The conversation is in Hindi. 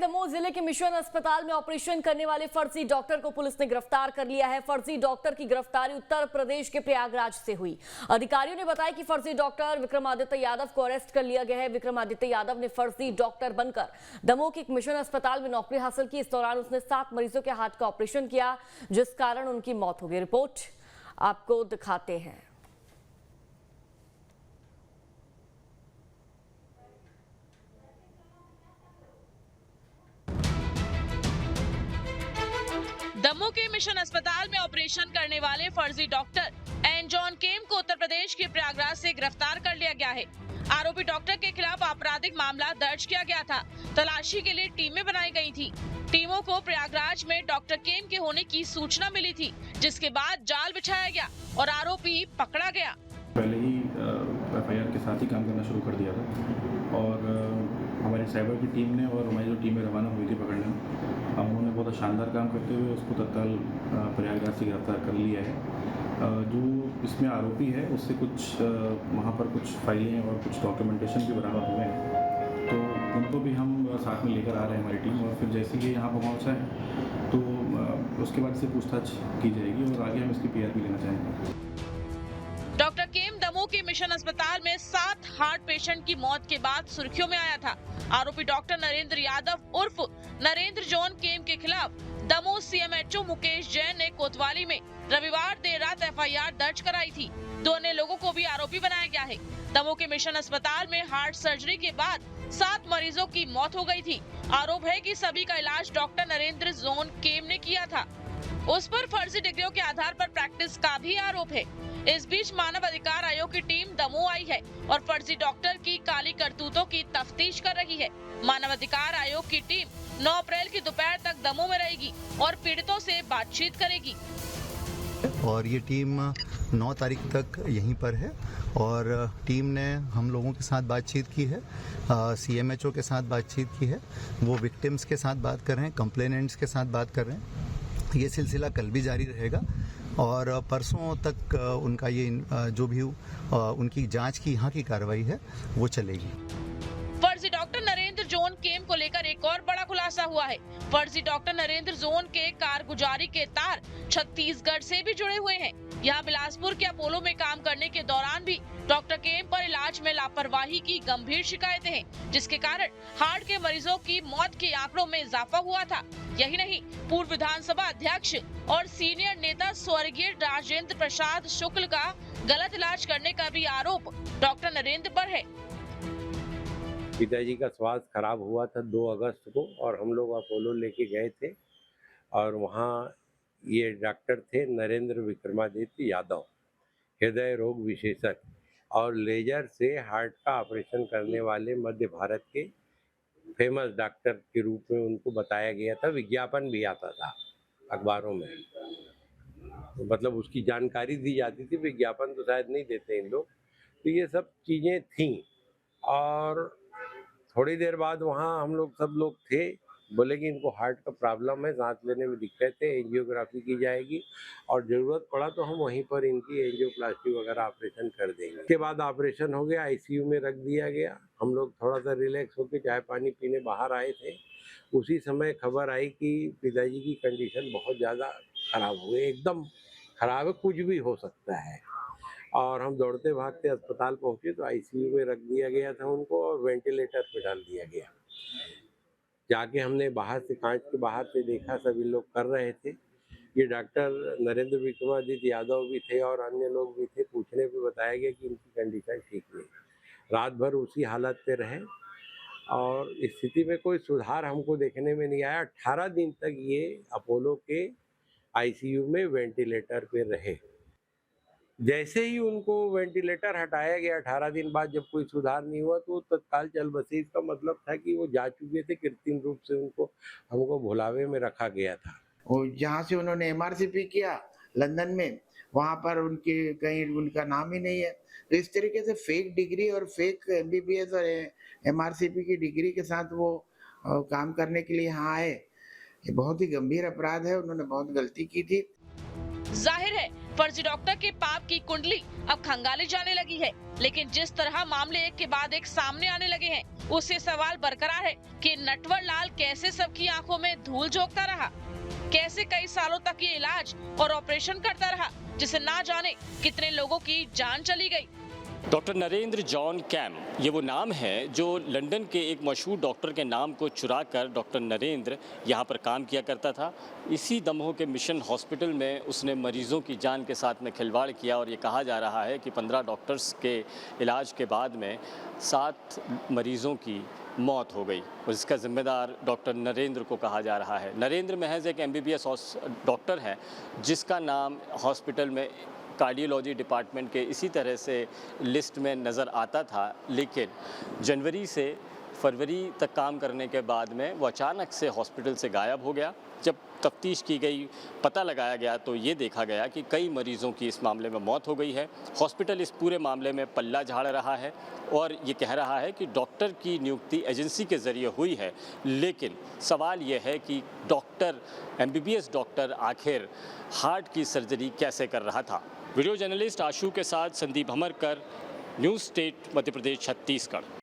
दमोह जिले के मिशन अस्पताल में ऑपरेशन करने वाले फर्जी डॉक्टर को पुलिस ने गिरफ्तार कर लिया है। फर्जी डॉक्टर की गिरफ्तारी उत्तर प्रदेश के प्रयागराज से हुई। अधिकारियों ने बताया कि फर्जी डॉक्टर विक्रमादित्य यादव को अरेस्ट कर लिया गया है। विक्रमादित्य यादव ने फर्जी डॉक्टर बनकर दमोह के एक मिशन अस्पताल में नौकरी हासिल की। इस दौरान उसने 7 मरीजों के हार्ट का ऑपरेशन किया, जिस कारण उनकी मौत हो गई। रिपोर्ट आपको दिखाते हैं। दमोह के मिशन अस्पताल में ऑपरेशन करने वाले फर्जी डॉक्टर एन जॉन केम को उत्तर प्रदेश के प्रयागराज से गिरफ्तार कर लिया गया है। आरोपी डॉक्टर के खिलाफ आपराधिक मामला दर्ज किया गया था। तलाशी के लिए टीमें बनाई गई थी। टीमों को प्रयागराज में डॉक्टर केम के होने की सूचना मिली थी, जिसके बाद जाल बिछाया गया और आरोपी पकड़ा गया। पहले ही FIR के साथ ही काम करना शुरू कर दिया था और हमारी साइबर की टीम ने और हमारी जो टीमें रवाना हुई थी पकड़ने में, उन्होंने बहुत शानदार काम करते हुए उसको तत्काल प्रयागराज से गिरफ्तार कर लिया है। जो इसमें आरोपी है उससे कुछ वहाँ पर कुछ फाइलें और कुछ डॉक्यूमेंटेशन भी बरामद हुए हैं, तो उनको भी हम साथ में लेकर आ रहे हैं हमारी टीम। और फिर जैसे कि यहाँ पर पहुँचा है तो उसके बाद से पूछताछ की जाएगी और आगे हम इसकी PR भी लेना चाहेंगे। डॉक्टर केम दमोह के मिशन अस्पताल में 7 हार्ट पेशेंट की मौत के बाद सुर्खियों में आया था। आरोपी डॉक्टर नरेंद्र यादव उर्फ नरेंद्र जॉन केम के खिलाफ दमोह CMHO मुकेश जैन ने कोतवाली में रविवार देर रात FIR दर्ज कराई थी। 2 अन्य लोगों को भी आरोपी बनाया गया है। दमोह के मिशन अस्पताल में हार्ट सर्जरी के बाद 7 मरीजों की मौत हो गई थी। आरोप है कि सभी का इलाज डॉक्टर नरेंद्र जॉन केम ने किया था। उस पर फर्जी डिग्रियों के आधार पर प्रैक्टिस का भी आरोप है। इस बीच मानव अधिकार आयोग की टीम दमोह आई है और फर्जी डॉक्टर की काली करतूतों की तफ्तीश कर रही है। मानव अधिकार आयोग की टीम 9 अप्रैल की दोपहर तक दमोह में रहेगी और पीड़ितों से बातचीत करेगी। और ये टीम 9 तारीख तक यहीं पर है और टीम ने हम लोगों के साथ बातचीत की है, CMHO के साथ बातचीत की है, वो विक्टिम्स के साथ बात कर रहे हैं, कंप्लेनेंट्स के साथ बात कर रहे हैं। ये सिलसिला कल भी जारी रहेगा और परसों तक उनका ये जो भी उनकी जांच की यहाँ की कार्रवाई है वो चलेगी। फर्जी डॉक्टर नरेंद्र जॉन केम को लेकर एक और बड़ा खुलासा हुआ है। फर्जी डॉक्टर नरेंद्र जॉन के कारगुजारी के तार छत्तीसगढ़ से भी जुड़े हुए हैं। यहाँ बिलासपुर के अपोलो में काम करने के दौरान भी डॉक्टर केम पर इलाज में लापरवाही की गंभीर शिकायतें हैं, जिसके कारण हार्ट के मरीजों की मौत के आंकड़ों में इजाफा हुआ था। यही नहीं, पूर्व विधानसभा अध्यक्ष और सीनियर नेता स्वर्गीय राजेंद्र प्रसाद शुक्ल का गलत इलाज करने का भी आरोप डॉक्टर नरेंद्र पर है। पिताजी का स्वास्थ्य खराब हुआ था 2 अगस्त को और हम लोग अपोलो लेके गए थे और वहाँ ये डॉक्टर थे नरेंद्र विक्रमादित्य यादव, हृदय रोग विशेषज्ञ और लेजर से हार्ट का ऑपरेशन करने वाले मध्य भारत के फेमस डॉक्टर के रूप में उनको बताया गया था। विज्ञापन भी आता था अखबारों में, तो मतलब उसकी जानकारी दी जाती थी। विज्ञापन तो शायद नहीं देते इन लोग। तो ये सब चीज़ें थीं और थोड़ी देर बाद वहाँ हम लोग सब लोग थे, बोले कि इनको हार्ट का प्रॉब्लम है, सांस लेने में दिक्कत है, एंजियोग्राफी की जाएगी और ज़रूरत पड़ा तो हम वहीं पर इनकी एंजियोप्लास्टी वगैरह ऑपरेशन कर देंगे। उसके बाद ऑपरेशन हो गया, ICU में रख दिया गया। हम लोग थोड़ा सा रिलैक्स होकर चाय पानी पीने बाहर आए थे। उसी समय खबर आई कि पिताजी की कंडीशन बहुत ज़्यादा ख़राब हो गई, एकदम ख़राब है, कुछ भी हो सकता है। और हम दौड़ते भागते अस्पताल पहुंचे तो ICU में रख दिया गया था उनको और वेंटिलेटर पे डाल दिया गया। जाके हमने बाहर से, कांच के बाहर से देखा, सभी लोग कर रहे थे। ये डॉक्टर नरेंद्र विक्रमादित्य यादव भी थे और अन्य लोग भी थे। पूछने पे बताया गया कि इनकी कंडीशन ठीक नहीं। रात भर उसी हालत पे रहे और स्थिति में कोई सुधार हमको देखने में नहीं आया। 18 दिन तक ये अपोलो के ICU में वेंटिलेटर पे रहे। जैसे ही उनको वेंटिलेटर हटाया गया 18 दिन बाद, जब कोई सुधार नहीं हुआ तो तत्काल चल बसे। इसका मतलब था कि वो जा चुके थे, कृत्रिम रूप से उनको हमको भुलावे में रखा गया था। और जहाँ से उन्होंने MRCP किया लंदन में, वहाँ पर उनके कहीं उनका नाम ही नहीं है। तो इस तरीके से फेक डिग्री और फेक MBBS और MRCP की डिग्री के साथ वो काम करने के लिए यहाँ आए। ये बहुत ही गंभीर अपराध है, उन्होंने बहुत गलती की थी। जाहिर है फर्जी डॉक्टर के पाप की कुंडली अब खंगाली जाने लगी है। लेकिन जिस तरह मामले एक के बाद एक सामने आने लगे हैं, उससे सवाल बरकरार है कि नटवर लाल कैसे सबकी आंखों में धूल झोंकता रहा, कैसे कई सालों तक ये इलाज और ऑपरेशन करता रहा, जिसे ना जाने कितने लोगों की जान चली गई। डॉक्टर नरेंद्र जॉन कैम, ये वो नाम है जो लंदन के एक मशहूर डॉक्टर के नाम को चुराकर डॉक्टर नरेंद्र यहाँ पर काम किया करता था। इसी दमोह के मिशन हॉस्पिटल में उसने मरीज़ों की जान के साथ में खिलवाड़ किया और ये कहा जा रहा है कि 15 डॉक्टर्स के इलाज के बाद में 7 मरीज़ों की मौत हो गई और इसका जिम्मेदार डॉक्टर नरेंद्र को कहा जा रहा है। नरेंद्र महज एक MBBS डॉक्टर है जिसका नाम हॉस्पिटल में कार्डियोलॉजी डिपार्टमेंट के इसी तरह से लिस्ट में नज़र आता था, लेकिन जनवरी से फरवरी तक काम करने के बाद में वो अचानक से हॉस्पिटल से गायब हो गया। जब तफ्तीश की गई, पता लगाया गया तो ये देखा गया कि कई मरीज़ों की इस मामले में मौत हो गई है। हॉस्पिटल इस पूरे मामले में पल्ला झाड़ रहा है और ये कह रहा है कि डॉक्टर की नियुक्ति एजेंसी के ज़रिए हुई है, लेकिन सवाल ये है कि डॉक्टर MBBS डॉक्टर आखिर हार्ट की सर्जरी कैसे कर रहा था। वीडियो जर्नलिस्ट आशु के साथ संदीप हमरकर, न्यूज़ स्टेट मध्य प्रदेश छत्तीसगढ़।